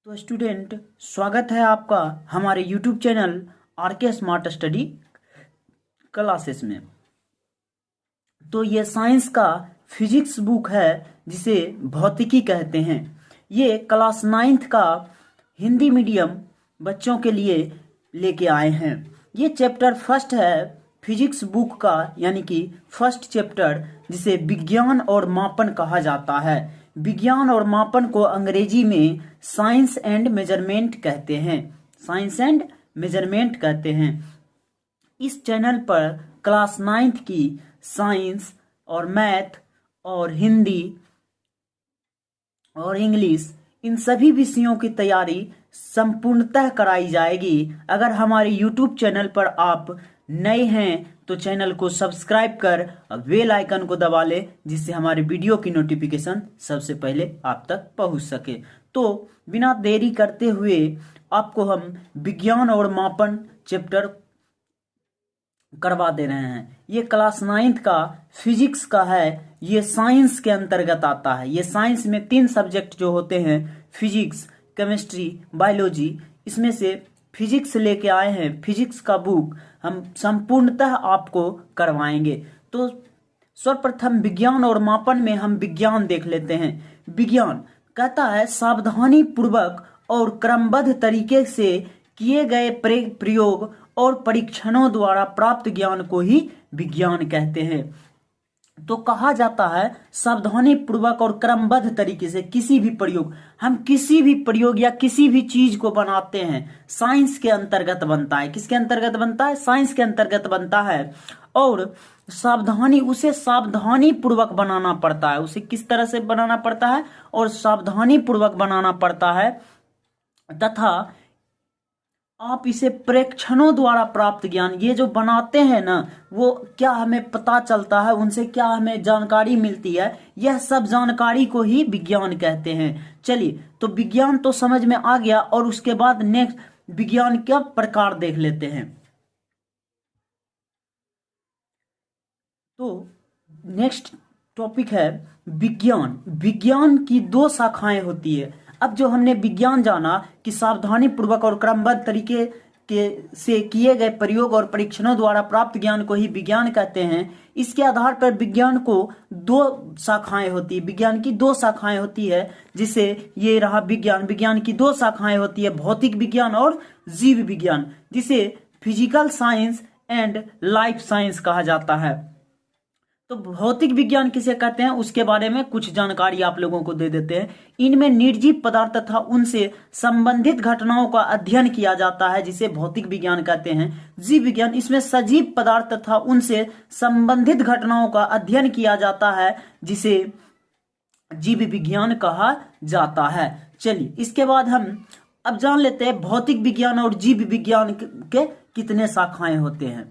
तो स्टूडेंट, स्वागत है आपका हमारे YouTube channel RK smart study classes में। तो ये साइंस का फिजिक्स बुक है जिसे भौतिकी कहते हैं। ये क्लास 9th का हिंदी मीडियम बच्चों के लिए लेके आए हैं। ये चैप्टर फर्स्ट है फिजिक्स बुक का, यानी कि फर्स्ट चैप्टर, जिसे विज्ञान और मापन कहा जाता है। विज्ञान और मापन को अंग्रेजी में साइंस एंड मेजरमेंट कहते हैं। साइंस एंड मेजरमेंट कहते हैं। इस चैनल पर क्लास 9th की साइंस और मैथ और हिंदी और इंग्लिश, इन सभी विषयों की तैयारी संपूर्णतः कराई जाएगी। अगर हमारे यूट्यूब चैनल पर आप नए हैं तो चैनल को सब्सक्राइब कर बेल आइकन को दबा ले, जिससे हमारे वीडियो की नोटिफिकेशन सबसे पहले आप तक पहुंच सके। तो बिना देरी करते हुए आपको हम विज्ञान और मापन चैप्टर करवा दे रहे हैं। ये क्लास 9th का फिजिक्स का है। ये साइंस के अंतर्गत आता है। ये साइंस में 3 सब्जेक्ट जो होते हैं, फिजिक्स, केमिस्ट्री, बायोलॉजी, इसमें से फिजिक्स लेके आए हैं। फिजिक्स का बुक हम संपूर्णतः आपको करवाएंगे। तो सर्वप्रथम विज्ञान और मापन में हम विज्ञान देख लेते हैं। विज्ञान कहता है सावधानी पूर्वक और क्रमबद्ध तरीके से किए गए प्रयोग और परीक्षणों द्वारा प्राप्त ज्ञान को ही विज्ञान कहते हैं। तो कहा जाता है सावधानी पूर्वक और क्रमबद्ध तरीके से किसी भी प्रयोग, हम किसी भी प्रयोग या किसी भी चीज को बनाते हैं, साइंस के अंतर्गत बनता है। किसके अंतर्गत बनता है? साइंस के अंतर्गत बनता है। और उसे सावधानी पूर्वक बनाना पड़ता है। उसे किस तरह से बनाना पड़ता है? और सावधानी पूर्वक बनाना पड़ता है, तथा आप इसे प्रेक्षणों द्वारा प्राप्त ज्ञान, ये जो बनाते हैं ना, वो क्या हमें पता चलता है, उनसे क्या हमें जानकारी मिलती है, यह सब जानकारी को ही विज्ञान कहते हैं। चलिए, तो विज्ञान तो समझ में आ गया, और उसके बाद नेक्स्ट विज्ञान का प्रकार देख लेते हैं। तो नेक्स्ट टॉपिक है विज्ञान। विज्ञान की 2 शाखाएं होती है। अब जो हमने विज्ञान जाना कि सावधानी पूर्वक और क्रमबद्ध तरीके से किए गए प्रयोग और परीक्षणों द्वारा प्राप्त ज्ञान को ही विज्ञान कहते हैं। इसके आधार पर विज्ञान को 2 शाखाएं होती है। विज्ञान की 2 शाखाएं होती है, जिसे ये रहा विज्ञान। विज्ञान की 2 शाखाएं होती है, भौतिक विज्ञान और जीव विज्ञान, जिसे physical science and life science कहा जाता है। तो भौतिक विज्ञान किसे कहते हैं, उसके बारे में कुछ जानकारी आप लोगों को दे देते हैं। इनमें निर्जीव पदार्थ तथा उनसे संबंधित घटनाओं का अध्ययन किया जाता है, जिसे भौतिक विज्ञान कहते हैं। जीव विज्ञान, इसमें सजीव पदार्थ तथा उनसे संबंधित घटनाओं का अध्ययन किया जाता है, जिसे जीव विज्ञान कहा जाता है। चलिए, इसके बाद हम अब जान लेते हैं भौतिक विज्ञान और जीव विज्ञान के कितने शाखाएं होते हैं।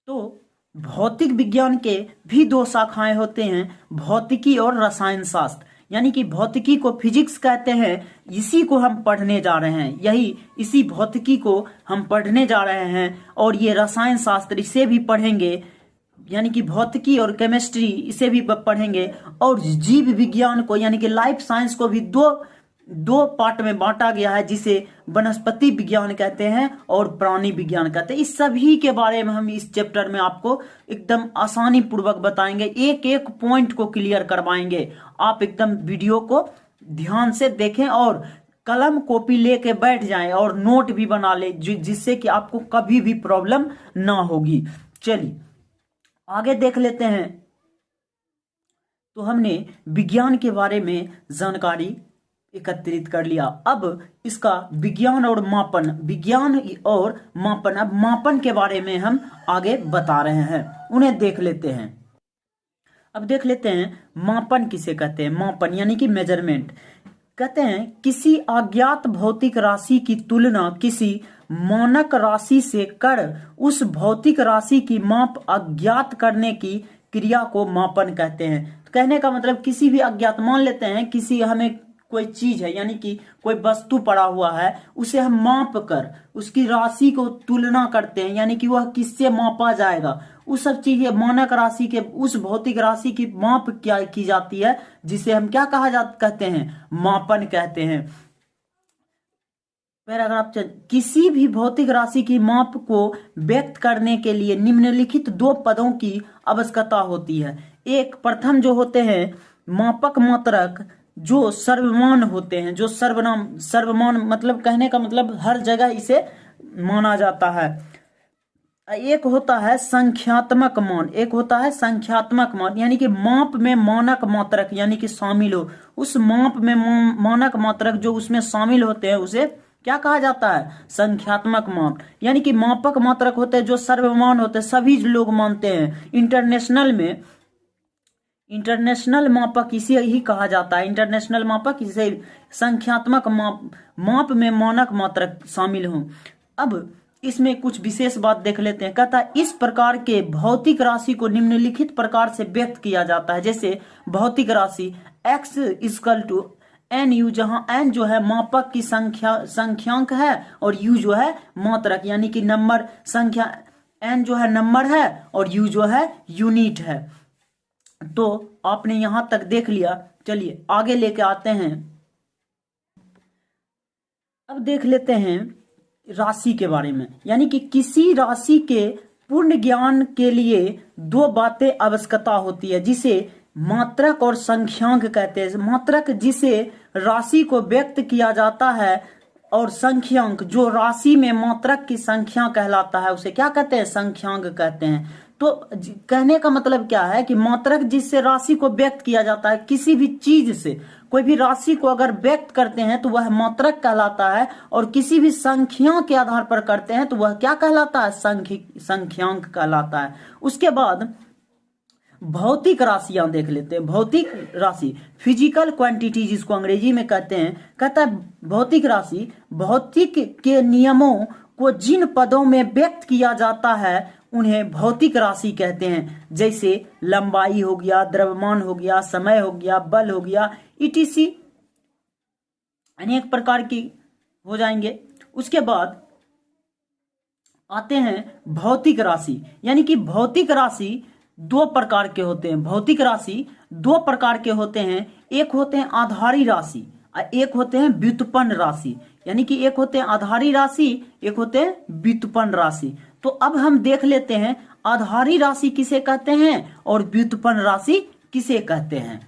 तो भौतिक विज्ञान के भी 2 शाखाएं होते हैं, भौतिकी और रसायन शास्त्र। यानी कि भौतिकी को फिजिक्स कहते हैं, इसी को हम पढ़ने जा रहे हैं। इसी भौतिकी को हम पढ़ने जा रहे हैं। और ये रसायन शास्त्र, इसे भी पढ़ेंगे, यानी कि भौतिकी और केमिस्ट्री, इसे भी पढ़ेंगे। और जीव विज्ञान को, यानी कि लाइफ साइंस को भी दो पार्ट में बांटा गया है, जिसे वनस्पति विज्ञान कहते हैं और प्राणी विज्ञान कहते हैं। इस सभी के बारे में हम इस चैप्टर में आपको एकदम आसानी पूर्वक बताएंगे, एक एक पॉइंट को क्लियर करवाएंगे। आप एकदम वीडियो को ध्यान से देखें और कलम कॉपी लेके बैठ जाएं और नोट भी बना ले, जिससे कि आपको कभी भी प्रॉब्लम ना होगी। चलिए आगे देख लेते हैं। तो हमने विज्ञान के बारे में जानकारी एकत्रित कर लिया। अब इसका विज्ञान और मापन, अब मापन के बारे में हम आगे बता रहे हैं, उन्हें देख लेते हैं। अब देख लेते हैं मापन किसे कहते हैं। मापन यानी कि मेजरमेंट कहते हैं किसी अज्ञात भौतिक राशि की तुलना किसी मानक राशि से कर उस भौतिक राशि की माप अज्ञात करने की क्रिया को मापन कहते हैं। कहने का मतलब, किसी भी अज्ञात, मान लेते हैं किसी हमें कोई चीज है, यानी कि कोई वस्तु पड़ा हुआ है, उसे हम माप कर उसकी राशि को तुलना करते हैं, यानी कि वह किससे मापा जाएगा, उस सब चीजें मानक राशि के, उस भौतिक राशि की माप क्या की जाती है, जिसे हम क्या कहते हैं, मापन कहते हैं। पैराग्राफ किसी भी भौतिक राशि की माप को व्यक्त करने के लिए निम्नलिखित दो पदों की आवश्यकता होती है। एक प्रथम जो होते हैं मापक मात्रक, जो सर्वमान होते हैं, जो सर्वमान मतलब कहने का मतलब हर जगह इसे माना जाता है। एक होता है संख्यात्मक मान, एक होता है संख्यात्मक मान, यानी कि माप में मानक मात्रक यानी कि शामिल हो, उस माप में मानक मात्रक जो उसमें शामिल होते हैं उसे क्या कहा जाता है, संख्यात्मक मान। यानी कि मापक मात्रक होते हैं जो सर्वमान होते हैं, सभी लोग मानते हैं। इंटरनेशनल मापक इसे ही कहा जाता है, इंटरनेशनल मापक इसे संख्यात्मक माप में मानक मात्रक शामिल हो। अब इसमें कुछ विशेष बात देख लेते हैं। कहता है इस प्रकार के भौतिक राशि को निम्नलिखित प्रकार से व्यक्त किया जाता है। जैसे भौतिक राशि x equal to N U, जहां एन जो है मापक की संख्यांक है और यू जो है मात्रक यानी कि नंबर संख्या, एन जो है नंबर है और यू जो है यूनिट है। तो आपने यहां तक देख लिया, चलिए आगे लेके आते हैं। अब देख लेते हैं राशि के बारे में, यानी कि किसी राशि के पूर्ण ज्ञान के लिए दो बातें आवश्यकता होती है, जिसे मात्रक और संख्यांक कहते हैं। मात्रक जिसे राशि को व्यक्त किया जाता है, और संख्यांक जो राशि में मात्रक की संख्या कहलाता है, उसे क्या कहते हैं, संख्यांक कहते हैं। तो कहने का मतलब क्या है कि मात्रक जिससे राशि को व्यक्त किया जाता है, किसी भी चीज से कोई भी राशि को अगर व्यक्त करते हैं तो वह मात्रक कहलाता है, और किसी भी संख्या के आधार पर करते हैं तो वह क्या कहलाता है, संख्यांक कहलाता है। उसके बाद भौतिक राशियां देख लेते हैं। भौतिक राशि फिजिकल क्वांटिटी जिसको अंग्रेजी में कहते हैं, कहता है भौतिक राशि भौतिक के नियमों को जिन पदों में व्यक्त किया जाता है उन्हें भौतिक राशि कहते हैं। जैसे लंबाई हो गया, द्रव्यमान हो गया, समय हो गया, बल हो गया, ईटीसी अनेक प्रकार की हो जाएंगे। उसके बाद आते हैं भौतिक राशि, यानी कि भौतिक राशि दो प्रकार के होते हैं। भौतिक राशि दो प्रकार के होते हैं, एक होते हैं आधारी राशि और एक होते हैं व्युत्पन्न राशि। यानी कि एक होते हैं आधारी राशि, एक होते हैं व्युत्पन्न राशि। तो अब हम देख लेते हैं आधारी राशि किसे कहते हैं और व्युत्पन्न राशि किसे कहते हैं।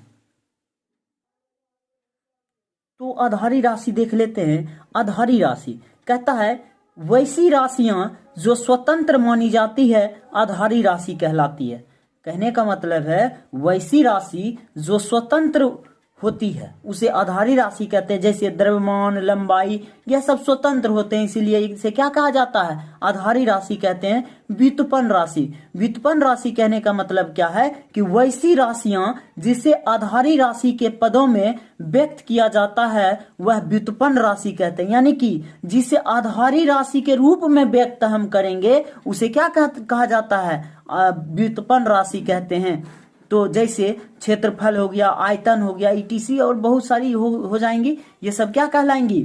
तो आधारी राशि देख लेते हैं। आधारी राशि कहता है वैसी राशियां जो स्वतंत्र मानी जाती है आधारी राशि कहलाती है। कहने का मतलब है वैसी राशि जो स्वतंत्र होती है उसे आधारी राशि कहते हैं। जैसे द्रव्यमान, लंबाई, यह सब स्वतंत्र होते हैं, इसीलिए इसे क्या कहा जाता है, आधारी राशि कहते हैं। व्युत्पन्न राशि, व्युत्पन्न राशि कहने का मतलब क्या है कि वैसी राशियां जिसे आधारी राशि के पदों में व्यक्त किया जाता है वह व्युत्पन्न राशि कहते हैं। यानी कि जिसे आधारी राशि के रूप में व्यक्त हम करेंगे उसे क्या कहा जाता है, व्युत्पन्न राशि कहते हैं। तो जैसे क्षेत्रफल हो गया, आयतन हो गया, ईटीसी और बहुत सारी हो जाएंगी, ये सब क्या कहलाएंगी,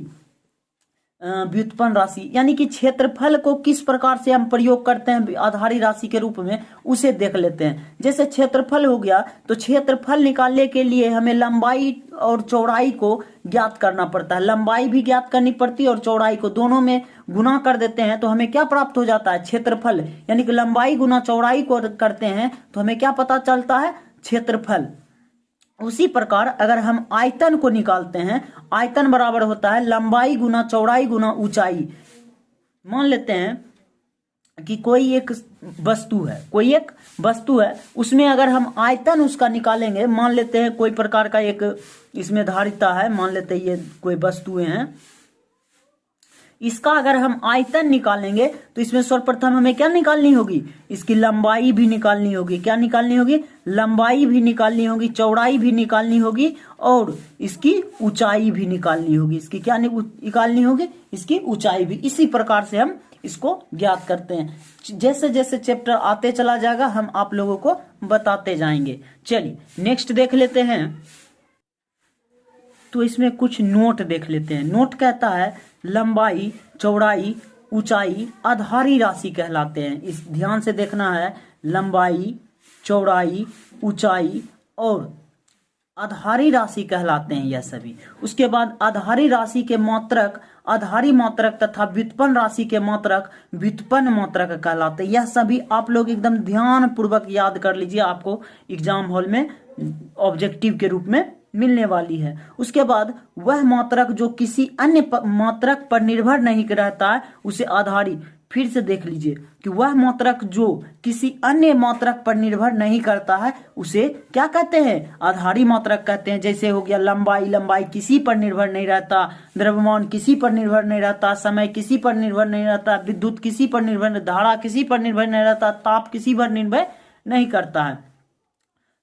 व्युत्पन्न राशि। यानी कि क्षेत्रफल को किस प्रकार से हम प्रयोग करते हैं आधारी राशि के रूप में उसे देख लेते हैं। जैसे क्षेत्रफल हो गया तो क्षेत्रफल निकालने के लिए हमें लंबाई और चौड़ाई को ज्ञात करना पड़ता है। लंबाई भी ज्ञात करनी पड़ती है और चौड़ाई को, दोनों में गुना कर देते हैं तो हमें क्या प्राप्त हो जाता है, क्षेत्रफल। यानी कि लंबाई गुना चौड़ाई को करते हैं तो हमें क्या पता चलता है, क्षेत्रफल। उसी प्रकार अगर हम आयतन को निकालते हैं, आयतन बराबर होता है लंबाई गुना चौड़ाई गुना ऊंचाई। मान लेते हैं कि कोई एक वस्तु है, उसमें अगर हम आयतन उसका निकालेंगे, मान लेते हैं कोई प्रकार का एक इसमें धारिता है, मान लेते हैं ये कोई वस्तुएं हैं, इसका अगर हम आयतन निकालेंगे तो इसमें सर्वप्रथम हमें क्या निकालनी होगी, इसकी लंबाई भी निकालनी होगी। क्या निकालनी होगी, लंबाई भी निकालनी होगी, चौड़ाई भी निकालनी होगी और इसकी ऊंचाई भी निकालनी होगी। इसकी क्या निकालनी होगी, इसकी ऊंचाई भी। इसी प्रकार से हम इसको ज्ञात करते हैं। जैसे जैसे चैप्टर आते चला जाएगा हम आप लोगों को बताते जाएंगे। चलिए नेक्स्ट देख लेते हैं। तो इसमें कुछ नोट देख लेते हैं। नोट कहता है लंबाई, चौड़ाई, ऊंचाई आधारी राशि कहलाते हैं। इस ध्यान से देखना है, लंबाई, चौड़ाई, ऊंचाई और आधारी राशि कहलाते हैं यह सभी। उसके बाद आधारी राशि के मात्रक आधारी मात्रक तथा व्युत्पन्न राशि के मात्रक व्युत्पन्न मात्रक कहलाते हैं। यह सभी आप लोग एकदम ध्यान पूर्वक याद कर लीजिए, आपको एग्जाम हॉल में ऑब्जेक्टिव के रूप में मिलने वाली है। उसके बाद वह मात्रक जो किसी अन्य मात्रक पर निर्भर नहीं रहता है उसे आधारी, फिर से देख लीजिए कि वह मात्रक जो किसी अन्य मात्रक पर निर्भर नहीं करता है उसे क्या कहते हैं, आधारी मात्रक कहते हैं। जैसे हो गया लंबाई, लंबाई किसी पर निर्भर नहीं रहता, द्रव्यमान किसी पर निर्भर नहीं रहता, समय किसी पर निर्भर नहीं रहता, विद्युत किसी पर निर्भर नहीं, धारा किसी पर निर्भर नहीं रहता, ताप किसी पर निर्भर नहीं करता है।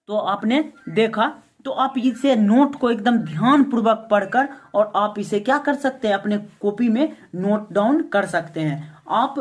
तो आपने देखा, तो आप इसे नोट को एकदम ध्यान पूर्वक पढ़कर और आप इसे क्या कर सकते हैं, अपने कॉपी में नोट डाउन कर सकते हैं। आप